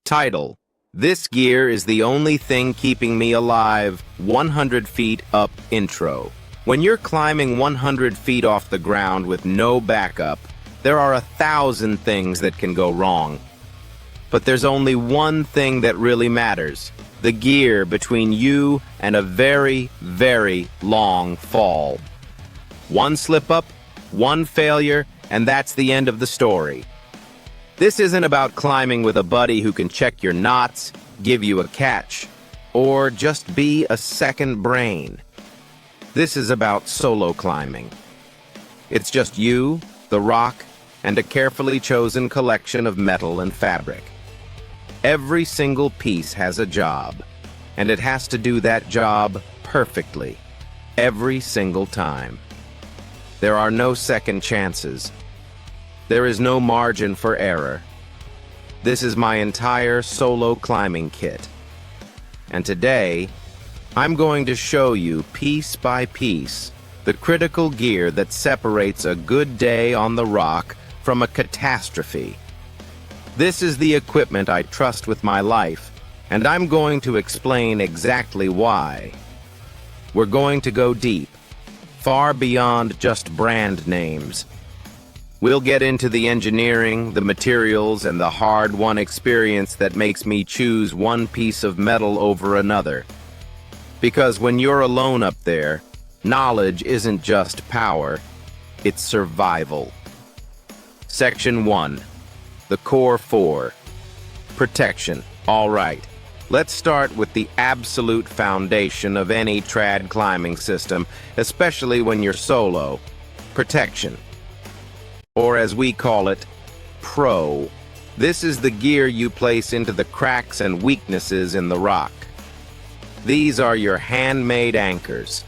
Title: This gear is the only thing keeping me alive. 100 feet up intro. When you're climbing 100 feet off the ground with no backup, there are 1,000 things that can go wrong. But there's only one thing that really matters: the gear between you and a very, very long fall. One slip-up, one failure, and that's the end of the story. This isn't about climbing with a buddy who can check your knots, give you a catch, or just be a second brain. This is about solo climbing. It's just you, the rock, and a carefully chosen collection of metal and fabric. Every single piece has a job, and it has to do that job perfectly, every single time. There are no second chances. There is no margin for error. This is my entire solo climbing kit. And today, I'm going to show you piece by piece the critical gear that separates a good day on the rock from a catastrophe. This is the equipment I trust with my life, and I'm going to explain exactly why. We're going to go deep, far beyond just brand names. We'll get into the engineering, the materials, and the hard-won experience that makes me choose one piece of metal over another. Because when you're alone up there, knowledge isn't just power, it's survival. Section 1. The Core 4. Protection. All right, let's start with the absolute foundation of any trad climbing system, especially when you're solo: protection. Or as we call it, Pro. This is the gear you place into the cracks and weaknesses in the rock. These are your handmade anchors.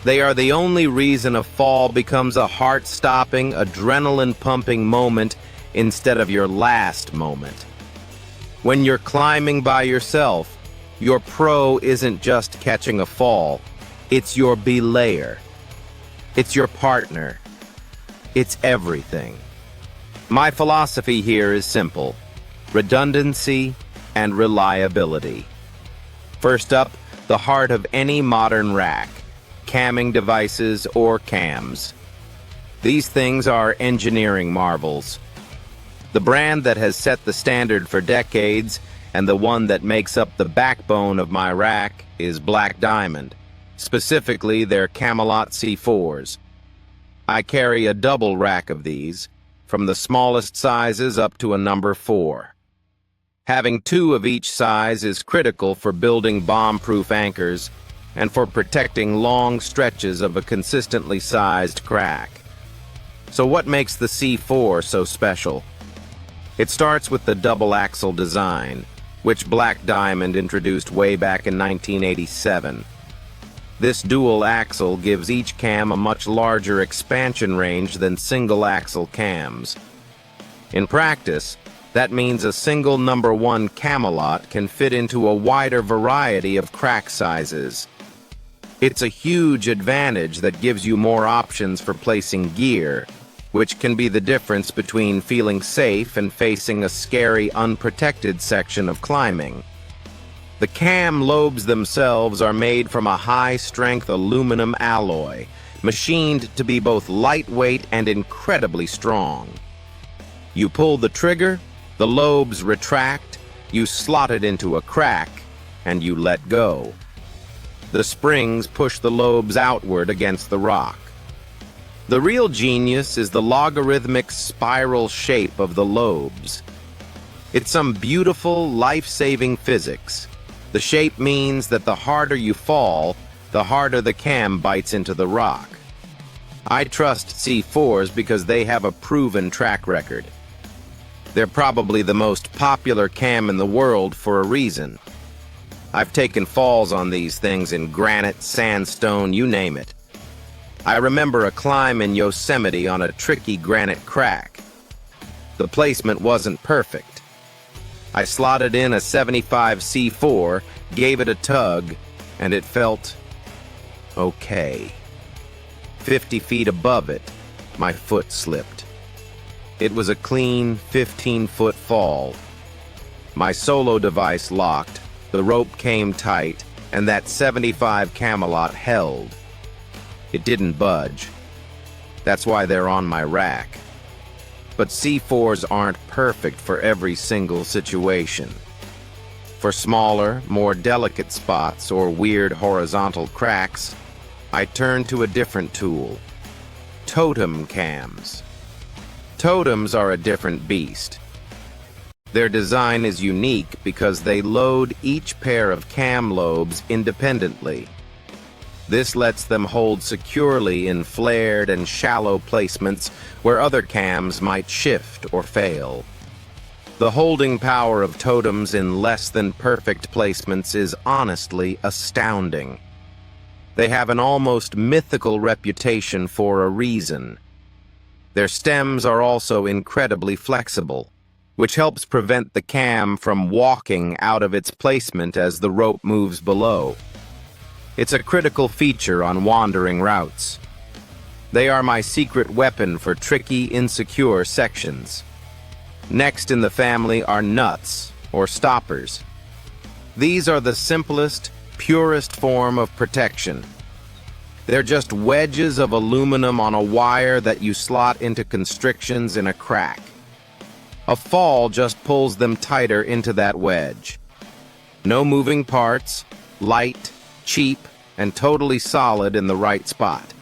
They are the only reason a fall becomes a heart-stopping, adrenaline-pumping moment instead of your last moment. When you're climbing by yourself, your pro isn't just catching a fall. It's your belayer. It's your partner. It's everything. My philosophy here is simple: redundancy and reliability. First up, the heart of any modern rack: camming devices or cams. These things are engineering marvels. The brand that has set the standard for decades and the one that makes up the backbone of my rack is Black Diamond, specifically their Camelot C4s. I carry a double rack of these, from the smallest sizes up to a number 4. Having 2 of each size is critical for building bomb-proof anchors and for protecting long stretches of a consistently sized crack. So what makes the C4 so special? It starts with the double-axle design, which Black Diamond introduced way back in 1987. This dual axle gives each cam a much larger expansion range than single-axle cams. In practice, that means a single number 1 Camelot can fit into a wider variety of crack sizes. It's a huge advantage that gives you more options for placing gear, which can be the difference between feeling safe and facing a scary, unprotected section of climbing. The cam lobes themselves are made from a high-strength aluminum alloy, machined to be both lightweight and incredibly strong. You pull the trigger, the lobes retract, you slot it into a crack, and you let go. The springs push the lobes outward against the rock. The real genius is the logarithmic spiral shape of the lobes. It's some beautiful, life-saving physics. The shape means that the harder you fall, the harder the cam bites into the rock. I trust C4s because they have a proven track record. They're probably the most popular cam in the world for a reason. I've taken falls on these things in granite, sandstone, you name it. I remember a climb in Yosemite on a tricky granite crack. The placement wasn't perfect. I slotted in a 75 C4, gave it a tug, and it felt okay. 50 feet above it, my foot slipped. It was a clean 15-foot fall. My solo device locked, the rope came tight, and that 75 Camelot held. It didn't budge. That's why they're on my rack. But C4s aren't perfect for every single situation. For smaller, more delicate spots or weird horizontal cracks, I turn to a different tool. Totem cams. Totems are a different beast. Their design is unique because they load each pair of cam lobes independently. This lets them hold securely in flared and shallow placements where other cams might shift or fail. The holding power of totems in less than perfect placements is honestly astounding. They have an almost mythical reputation for a reason. Their stems are also incredibly flexible, which helps prevent the cam from walking out of its placement as the rope moves below. It's a critical feature on wandering routes. They are my secret weapon for tricky, insecure sections. Next in the family are nuts, or stoppers. These are the simplest, purest form of protection. They're just wedges of aluminum on a wire that you slot into constrictions in a crack. A fall just pulls them tighter into that wedge. No moving parts, light, cheap, and totally solid in the right spot.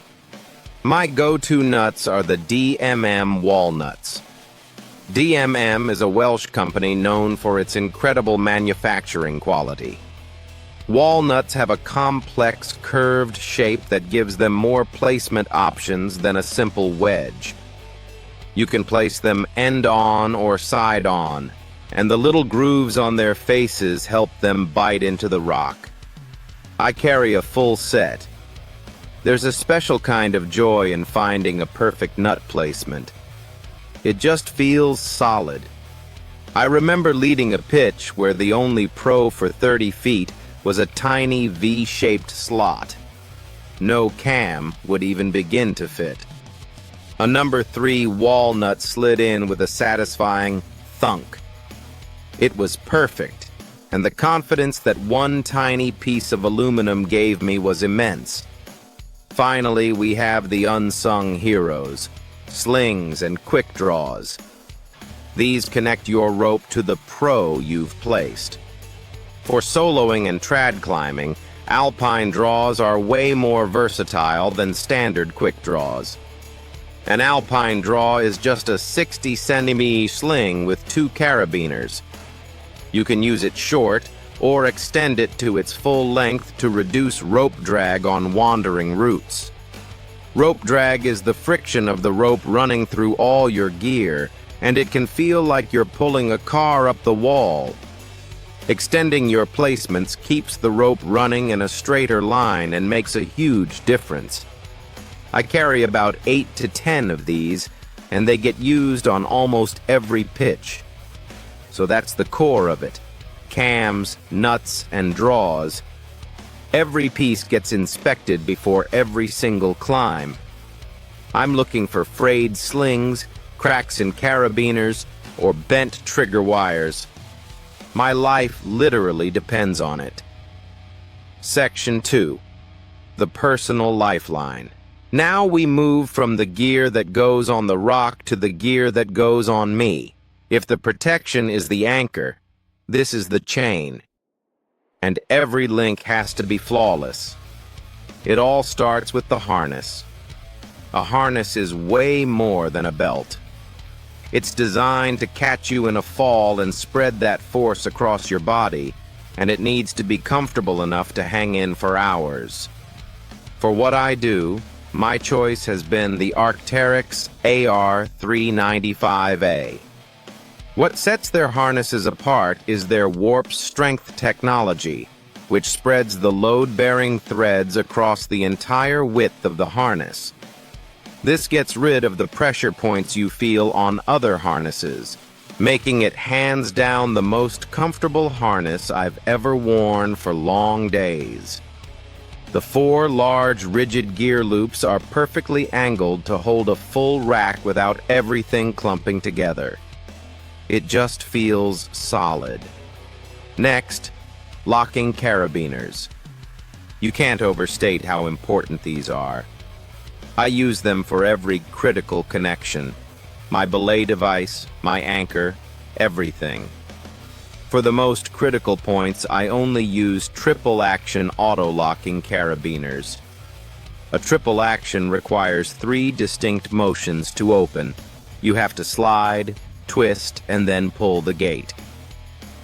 My go-to nuts are the DMM walnuts. DMM is a Welsh company known for its incredible manufacturing quality. Walnuts have a complex, curved shape that gives them more placement options than a simple wedge. You can place them end-on or side-on, and the little grooves on their faces help them bite into the rock. I carry a full set. There's a special kind of joy in finding a perfect nut placement. It just feels solid. I remember leading a pitch where the only pro for 30 feet was a tiny V-shaped slot. No cam would even begin to fit. A number 3 walnut slid in with a satisfying thunk. It was perfect, and the confidence that one tiny piece of aluminum gave me was immense. Finally, we have the unsung heroes, slings and quick draws. These connect your rope to the pro you've placed. For soloing and trad climbing, alpine draws are way more versatile than standard quick draws. An alpine draw is just a 60-centimeter sling with 2 carabiners. You can use it short or extend it to its full length to reduce rope drag on wandering routes. Rope drag is the friction of the rope running through all your gear, and it can feel like you're pulling a car up the wall. Extending your placements keeps the rope running in a straighter line and makes a huge difference. I carry about 8 to 10 of these, and they get used on almost every pitch. So that's the core of it. Cams, nuts, and draws. Every piece gets inspected before every single climb. I'm looking for frayed slings, cracks in carabiners, or bent trigger wires. My life literally depends on it. Section 2. The personal lifeline. Now we move from the gear that goes on the rock to the gear that goes on me. If the protection is the anchor, this is the chain. And every link has to be flawless. It all starts with the harness. A harness is way more than a belt. It's designed to catch you in a fall and spread that force across your body, and it needs to be comfortable enough to hang in for hours. For what I do, my choice has been the Arc'teryx AR-395A. What sets their harnesses apart is their warp strength technology, which spreads the load-bearing threads across the entire width of the harness. This gets rid of the pressure points you feel on other harnesses, making it hands down the most comfortable harness I've ever worn for long days. The 4 large rigid gear loops are perfectly angled to hold a full rack without everything clumping together. It just feels solid. Next, locking carabiners. You can't overstate how important these are. I use them for every critical connection. My belay device, my anchor, everything. For the most critical points, I only use triple-action auto-locking carabiners. A triple action requires 3 distinct motions to open. You have to slide, twist, and then pull the gate.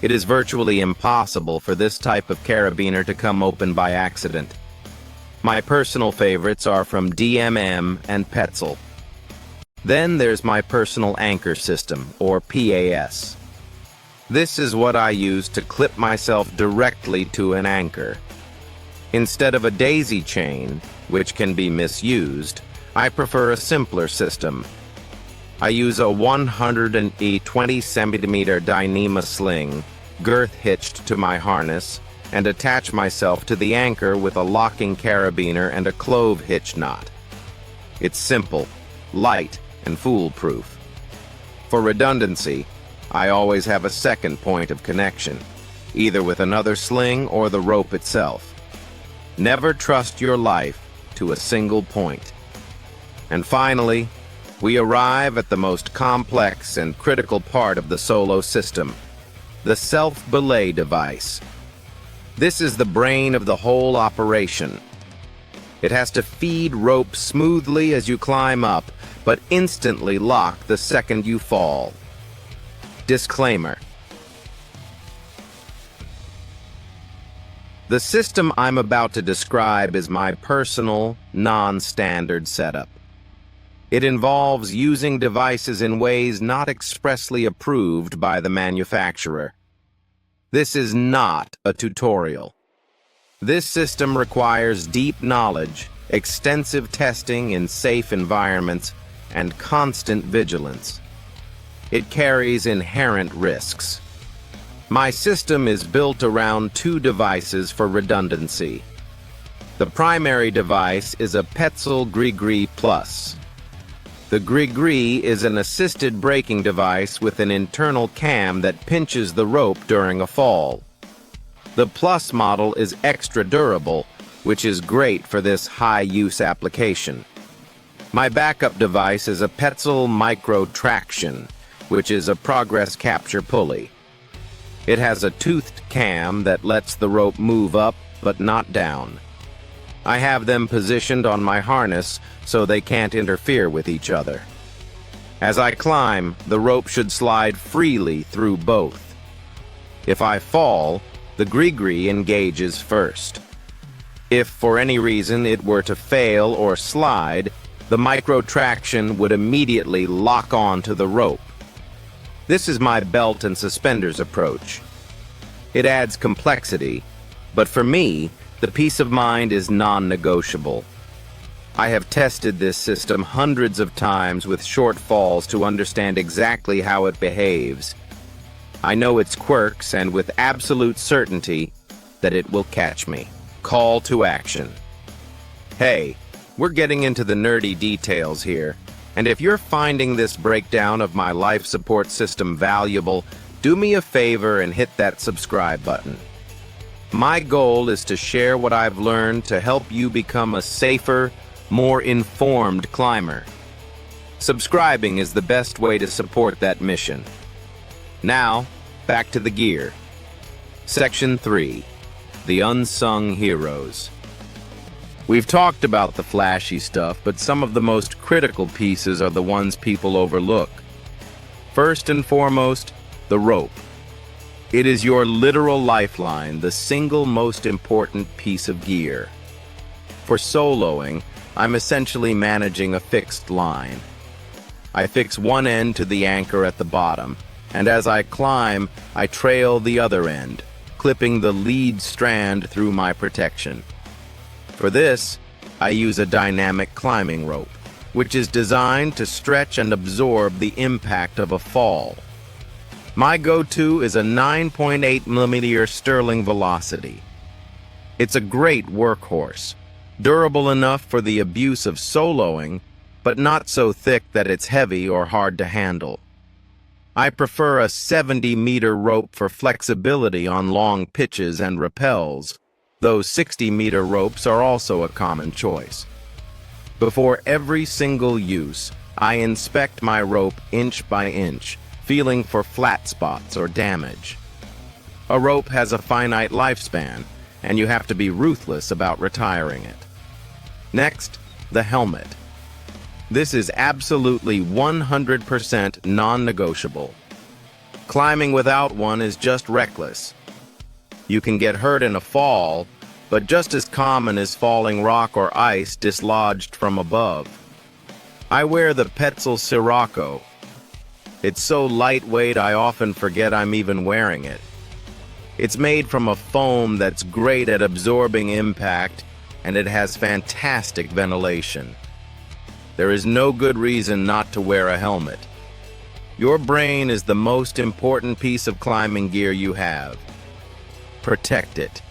It is virtually impossible for this type of carabiner to come open by accident. My personal favorites are from DMM and Petzl. Then there's my personal anchor system, or PAS. This is what I use to clip myself directly to an anchor. Instead of a daisy chain, which can be misused, I prefer a simpler system. I use a 120 centimeter Dyneema sling, girth hitched to my harness, and attach myself to the anchor with a locking carabiner and a clove hitch knot. It's simple, light, and foolproof. For redundancy, I always have a second point of connection, either with another sling or the rope itself. Never trust your life to a single point. And finally, we arrive at the most complex and critical part of the solo system, the self-belay device. This is the brain of the whole operation. It has to feed rope smoothly as you climb up, but instantly lock the second you fall. Disclaimer. The system I'm about to describe is my personal, non-standard setup. It involves using devices in ways not expressly approved by the manufacturer. This is not a tutorial. This system requires deep knowledge, extensive testing in safe environments, and constant vigilance. It carries inherent risks. My system is built around 2 devices for redundancy. The primary device is a Petzl Gree Plus. The Gree is an assisted braking device with an internal cam that pinches the rope during a fall. The Plus model is extra durable, which is great for this high-use application. My backup device is a Petzl Micro Traction, which is a progress capture pulley. It has a toothed cam that lets the rope move up but not down. I have them positioned on my harness so they can't interfere with each other. As I climb, the rope should slide freely through both. If I fall, the Gree engages first. If for any reason it were to fail or slide, the micro traction would immediately lock on to the rope. This is my belt and suspenders approach. It adds complexity, but for me, the peace of mind is non-negotiable. I have tested this system hundreds of times with short falls to understand exactly how it behaves. I know its quirks and with absolute certainty that it will catch me. Call to action. Hey, we're getting into the nerdy details here. And if you're finding this breakdown of my life support system valuable, do me a favor and hit that subscribe button. My goal is to share what I've learned to help you become a safer, more informed climber. Subscribing is the best way to support that mission. Now, back to the gear. Section 3. The Unsung Heroes. We've talked about the flashy stuff, but some of the most critical pieces are the ones people overlook. First and foremost, the rope. It is your literal lifeline, the single most important piece of gear. For soloing, I'm essentially managing a fixed line. I fix one end to the anchor at the bottom, and as I climb, I trail the other end, clipping the lead strand through my protection. For this, I use a dynamic climbing rope, which is designed to stretch and absorb the impact of a fall. My go-to is a 9.8mm Sterling Velocity. It's a great workhorse, durable enough for the abuse of soloing, but not so thick that it's heavy or hard to handle. I prefer a 70-meter rope for flexibility on long pitches and rappels, though 60-meter ropes are also a common choice. Before every single use, I inspect my rope inch by inch, feeling for flat spots or damage. A rope has a finite lifespan, and you have to be ruthless about retiring it. Next, the helmet. This is absolutely 100% non-negotiable. Climbing without one is just reckless. You can get hurt in a fall, but just as common as falling rock or ice dislodged from above. I wear the Petzl Sirocco. It's so lightweight I often forget I'm even wearing it. It's made from a foam that's great at absorbing impact, and it has fantastic ventilation. There is no good reason not to wear a helmet. Your brain is the most important piece of climbing gear you have. Protect it.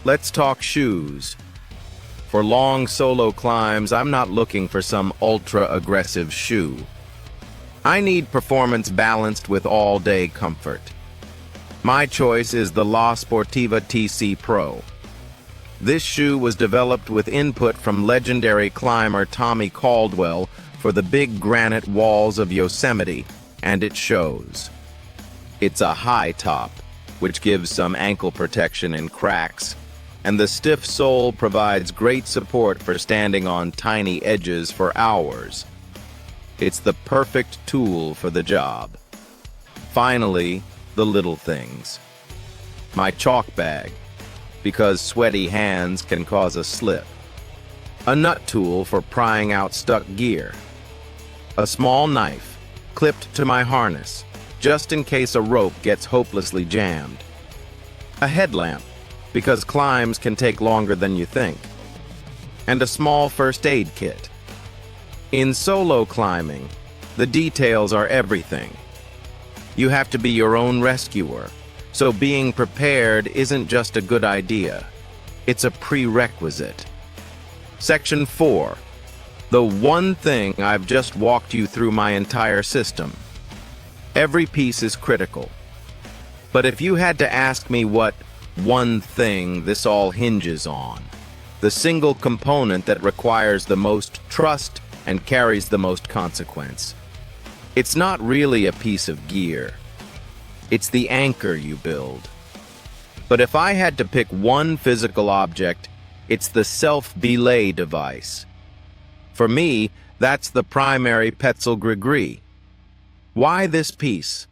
Let's talk shoes. For long solo climbs, I'm not looking for some ultra-aggressive shoe. I need performance balanced with all-day comfort. My choice is the La Sportiva TC Pro. This shoe was developed with input from legendary climber Tommy Caldwell for the big granite walls of Yosemite, and it shows. It's a high top, which gives some ankle protection in cracks, and the stiff sole provides great support for standing on tiny edges for hours. It's the perfect tool for the job. Finally, the little things. My chalk bag, because sweaty hands can cause a slip. A nut tool for prying out stuck gear. A small knife, clipped to my harness, just in case a rope gets hopelessly jammed. A headlamp, because climbs can take longer than you think. And a small first aid kit. In solo climbing, the details are everything. You have to be your own rescuer, so being prepared isn't just a good idea. It's a prerequisite. Section 4. The one thing I've just walked you through my entire system. Every piece is critical. But if you had to ask me what one thing this all hinges on, the single component that requires the most trust and carries the most consequence, it's not really a piece of gear. It's the anchor you build. But if I had to pick one physical object, it's the self-belay device. For me, that's the primary Petzl Grigri. Why this piece?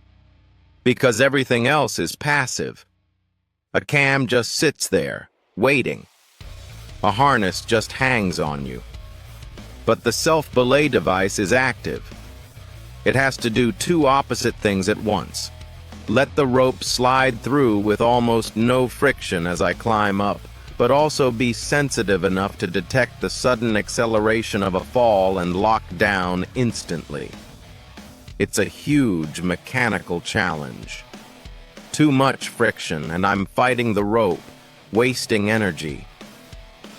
Because everything else is passive. A cam just sits there, waiting. A harness just hangs on you. But the self-belay device is active. It has to do two opposite things at once. Let the rope slide through with almost no friction as I climb up, but also be sensitive enough to detect the sudden acceleration of a fall and lock down instantly. It's a huge mechanical challenge. Too much friction, and I'm fighting the rope, wasting energy.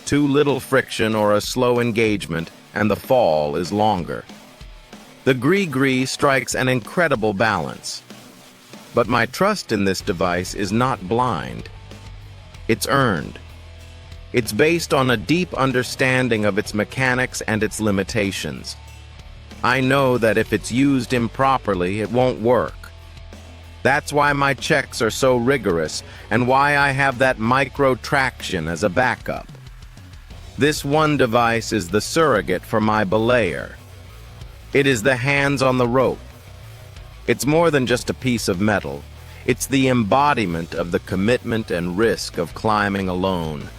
Too little friction or a slow engagement, and the fall is longer. The Gree strikes an incredible balance. But my trust in this device is not blind. It's earned. It's based on a deep understanding of its mechanics and its limitations. I know that if it's used improperly, it won't work. That's why my checks are so rigorous and why I have that micro traction as a backup. This one device is the surrogate for my belayer. It is the hands on the rope. It's more than just a piece of metal. It's the embodiment of the commitment and risk of climbing alone.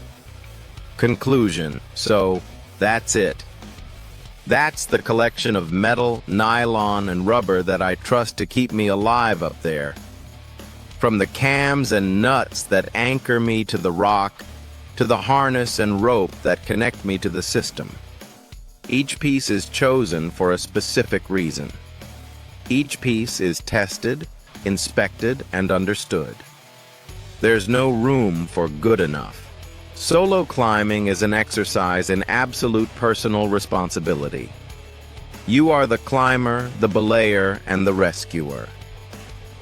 Conclusion. So, that's it. That's the collection of metal, nylon, and rubber that I trust to keep me alive up there. From the cams and nuts that anchor me to the rock, to the harness and rope that connect me to the system. Each piece is chosen for a specific reason. Each piece is tested, inspected, and understood. There's no room for good enough. Solo climbing is an exercise in absolute personal responsibility. You are the climber, the belayer, and the rescuer.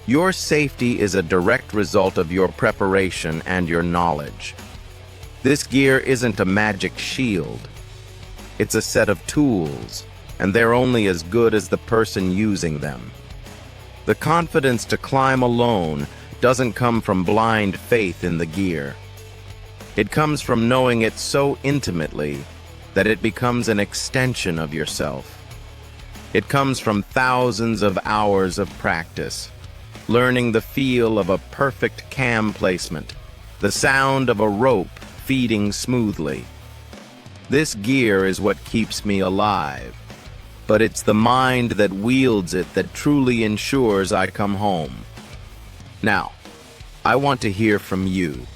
Your safety is a direct result of your preparation and your knowledge. This gear isn't a magic shield. It's a set of tools, and they're only as good as the person using them. The confidence to climb alone doesn't come from blind faith in the gear. It comes from knowing it so intimately that it becomes an extension of yourself. It comes from thousands of hours of practice, learning the feel of a perfect cam placement, the sound of a rope feeding smoothly. This gear is what keeps me alive, but it's the mind that wields it that truly ensures I come home. Now, I want to hear from you.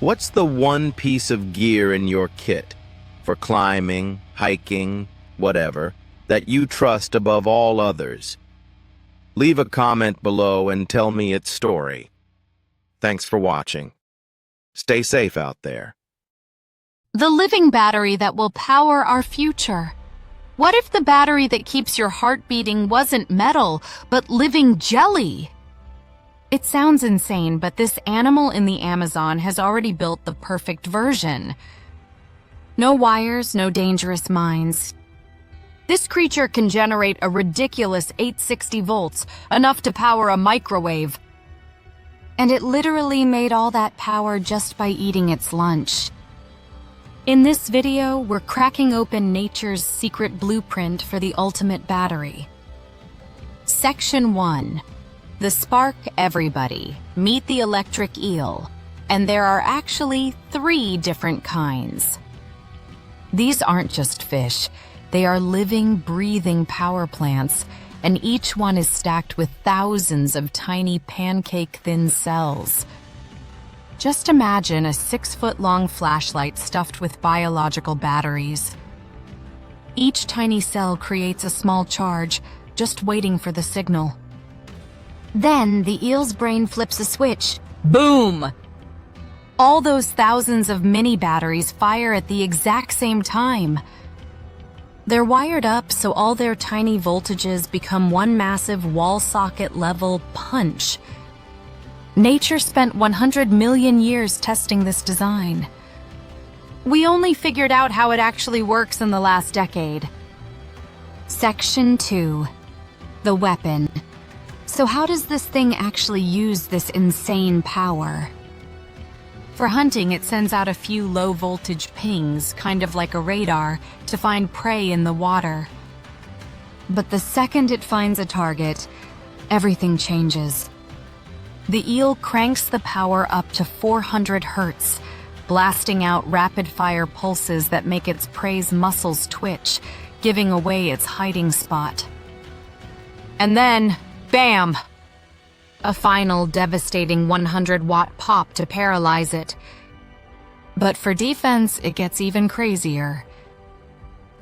What's the one piece of gear in your kit, for climbing, hiking, whatever, that you trust above all others? Leave a comment below and tell me its story. Thanks for watching. Stay safe out there. The living battery that will power our future. What if the battery that keeps your heart beating wasn't metal, but living jelly? It sounds insane, but this animal in the Amazon has already built the perfect version. No wires, no dangerous mines. This creature can generate a ridiculous 860 volts, enough to power a microwave. And it literally made all that power just by eating its lunch. In this video, we're cracking open nature's secret blueprint for the ultimate battery. Section 1. The spark everybody. Meet the electric eel. And there are actually 3 different kinds. These aren't just fish. They are living, breathing power plants, and each one is stacked with thousands of tiny pancake-thin cells. Just imagine a 6-foot-long flashlight stuffed with biological batteries. Each tiny cell creates a small charge, just waiting for the signal. Then the eel's brain flips a switch. Boom! All those thousands of mini batteries fire at the exact same time. They're wired up so all their tiny voltages become one massive wall socket level punch. Nature spent 100 million years testing this design. We only figured out how it actually works in the last decade. Section 2. The weapon. So how does this thing actually use this insane power? For hunting, it sends out a few low-voltage pings, kind of like a radar, to find prey in the water. But the second it finds a target, everything changes. The eel cranks the power up to 400 hertz, blasting out rapid-fire pulses that make its prey's muscles twitch, giving away its hiding spot. And then, bam! A final devastating 100-watt pop to paralyze it. But for defense, it gets even crazier.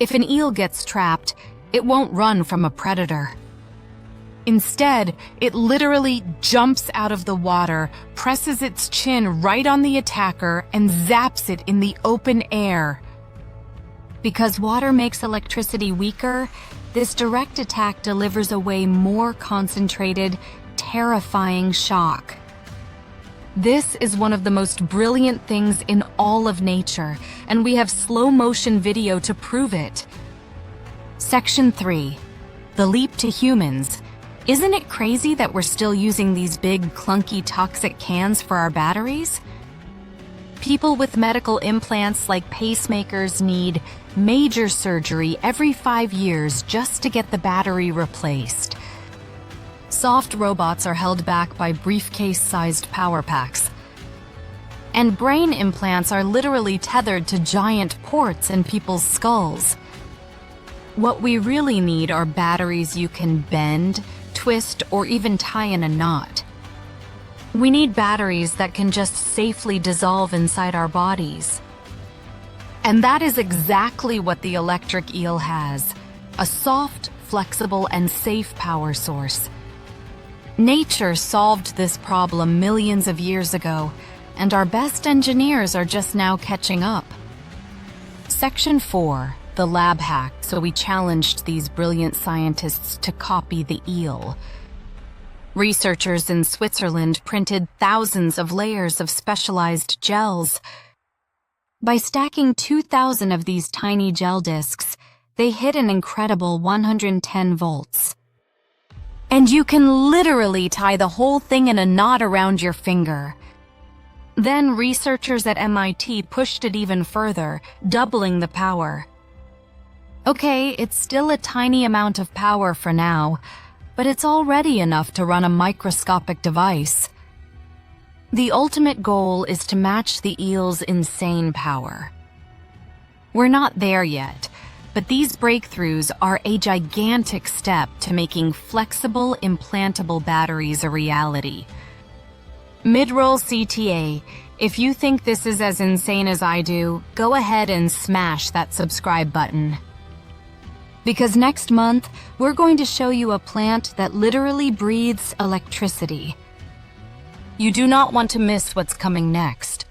If an eel gets trapped, it won't run from a predator. Instead, it literally jumps out of the water, presses its chin right on the attacker, and zaps it in the open air. Because water makes electricity weaker, this direct attack delivers a way more concentrated, terrifying shock. This is one of the most brilliant things in all of nature, and we have slow-motion video to prove it. Section 3. The leap to humans. Isn't it crazy that we're still using these big, clunky, toxic cans for our batteries? People with medical implants like pacemakers need major surgery every 5 years just to get the battery replaced. Soft robots are held back by briefcase-sized power packs. And brain implants are literally tethered to giant ports in people's skulls. What we really need are batteries you can bend, twist, or even tie in a knot. We need batteries that can just safely dissolve inside our bodies. And that is exactly what the electric eel has: a soft, flexible, and safe power source. Nature solved this problem millions of years ago, and our best engineers are just now catching up. Section 4. The lab hack, so we challenged these brilliant scientists to copy the eel. Researchers in Switzerland printed thousands of layers of specialized gels. By stacking 2,000 of these tiny gel discs, they hit an incredible 110 volts. And you can literally tie the whole thing in a knot around your finger. Then researchers at MIT pushed it even further, doubling the power. Okay, it's still a tiny amount of power for now, but it's already enough to run a microscopic device. The ultimate goal is to match the eel's insane power. We're not there yet, but these breakthroughs are a gigantic step to making flexible, implantable batteries a reality. Mid-roll CTA, if you think this is as insane as I do, go ahead and smash that subscribe button. Because next month, we're going to show you a plant that literally breathes electricity. You do not want to miss what's coming next.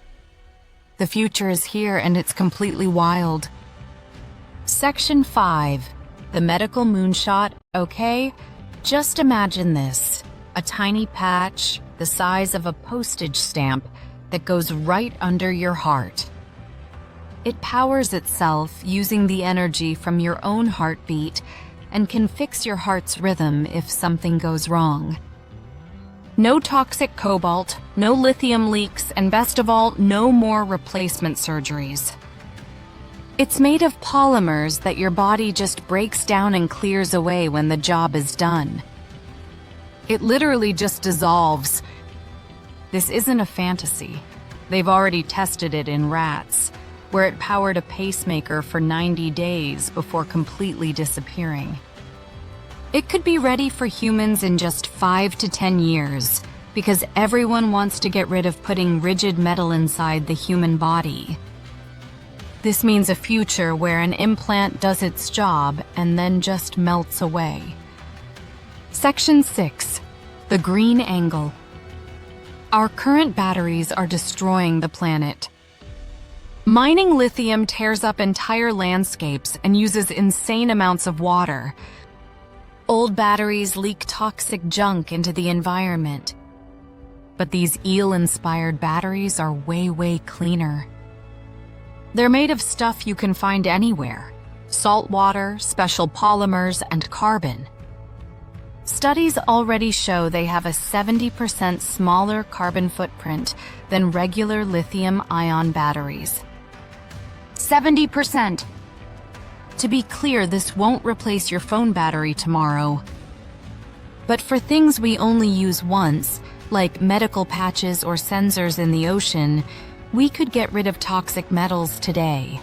The future is here and it's completely wild. Section 5. The medical moonshot, okay? Just imagine this. A tiny patch, the size of a postage stamp, that goes right under your heart. It powers itself using the energy from your own heartbeat and can fix your heart's rhythm if something goes wrong. No toxic cobalt, no lithium leaks, and best of all, no more replacement surgeries. It's made of polymers that your body just breaks down and clears away when the job is done. It literally just dissolves. This isn't a fantasy. They've already tested it in rats, where it powered a pacemaker for 90 days before completely disappearing. It could be ready for humans in just 5 to 10 years, because everyone wants to get rid of putting rigid metal inside the human body. This means a future where an implant does its job and then just melts away. Section 6. The green angle. Our current batteries are destroying the planet. Mining lithium tears up entire landscapes and uses insane amounts of water. Old batteries leak toxic junk into the environment. But these eel-inspired batteries are way, way cleaner. They're made of stuff you can find anywhere: salt water, special polymers, and carbon. Studies already show they have a 70% smaller carbon footprint than regular lithium-ion batteries. 70%! To be clear, this won't replace your phone battery tomorrow. But for things we only use once, like medical patches or sensors in the ocean, we could get rid of toxic metals today.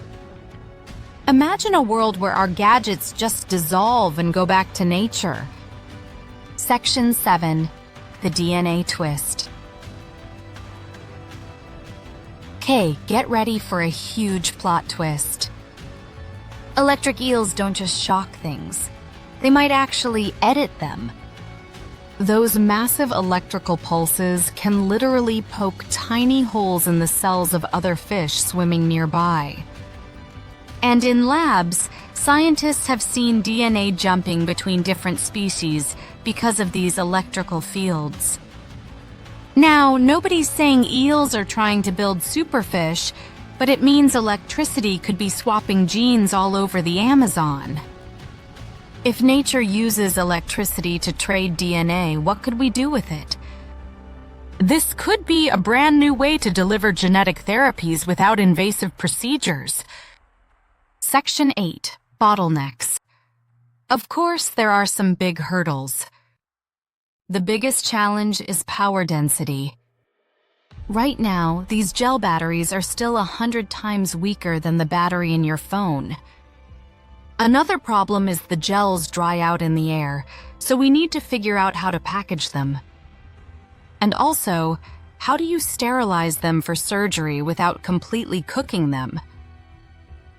Imagine a world where our gadgets just dissolve and go back to nature. Section 7. The DNA twist. Okay, get ready for a huge plot twist. Electric eels don't just shock things. They might actually edit them. Those massive electrical pulses can literally poke tiny holes in the cells of other fish swimming nearby. And in labs, scientists have seen DNA jumping between different species because of these electrical fields. Now, nobody's saying eels are trying to build superfish, but it means electricity could be swapping genes all over the Amazon. If nature uses electricity to trade DNA, what could we do with it? This could be a brand new way to deliver genetic therapies without invasive procedures. Section 8. Bottlenecks. Of course, there are some big hurdles. The biggest challenge is power density. Right now, these gel batteries are still 100 times weaker than the battery in your phone. Another problem is the gels dry out in the air, so we need to figure out how to package them. And also, how do you sterilize them for surgery without completely cooking them?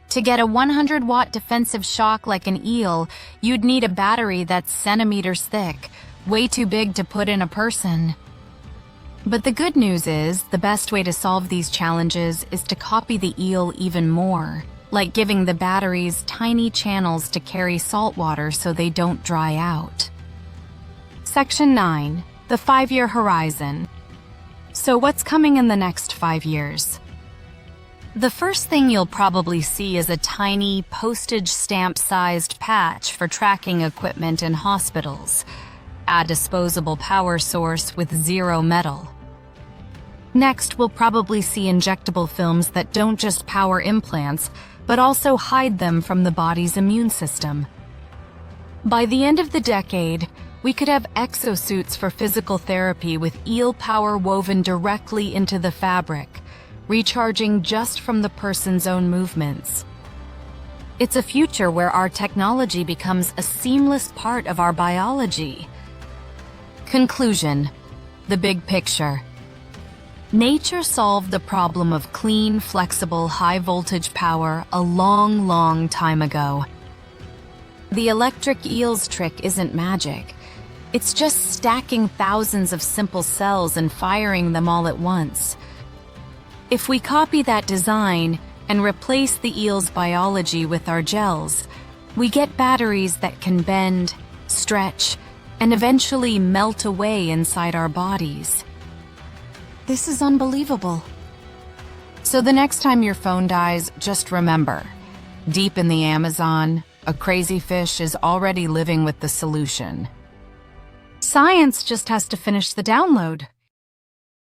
To get a 100-watt defensive shock like an eel, you'd need a battery that's centimeters thick, way too big to put in a person. But the good news is, the best way to solve these challenges is to copy the eel even more, like giving the batteries tiny channels to carry salt water so they don't dry out. Section 9. The 5-year horizon. So what's coming in the next 5 years? The first thing you'll probably see is a tiny postage stamp-sized patch for tracking equipment in hospitals, a disposable power source with zero metal. Next, we'll probably see injectable films that don't just power implants, but also hide them from the body's immune system. By the end of the decade, we could have exosuits for physical therapy with eel power woven directly into the fabric, recharging just from the person's own movements. It's a future where our technology becomes a seamless part of our biology. Conclusion: the big picture. Nature solved the problem of clean, flexible, high-voltage power a long, long time ago. The electric eels trick isn't magic. It's just stacking thousands of simple cells and firing them all at once. If we copy that design and replace the eel's biology with our gels, we get batteries that can bend, stretch, and eventually melt away inside our bodies. This is unbelievable. So the next time your phone dies, just remember, deep in the Amazon, a crazy fish is already living with the solution. Science just has to finish the download.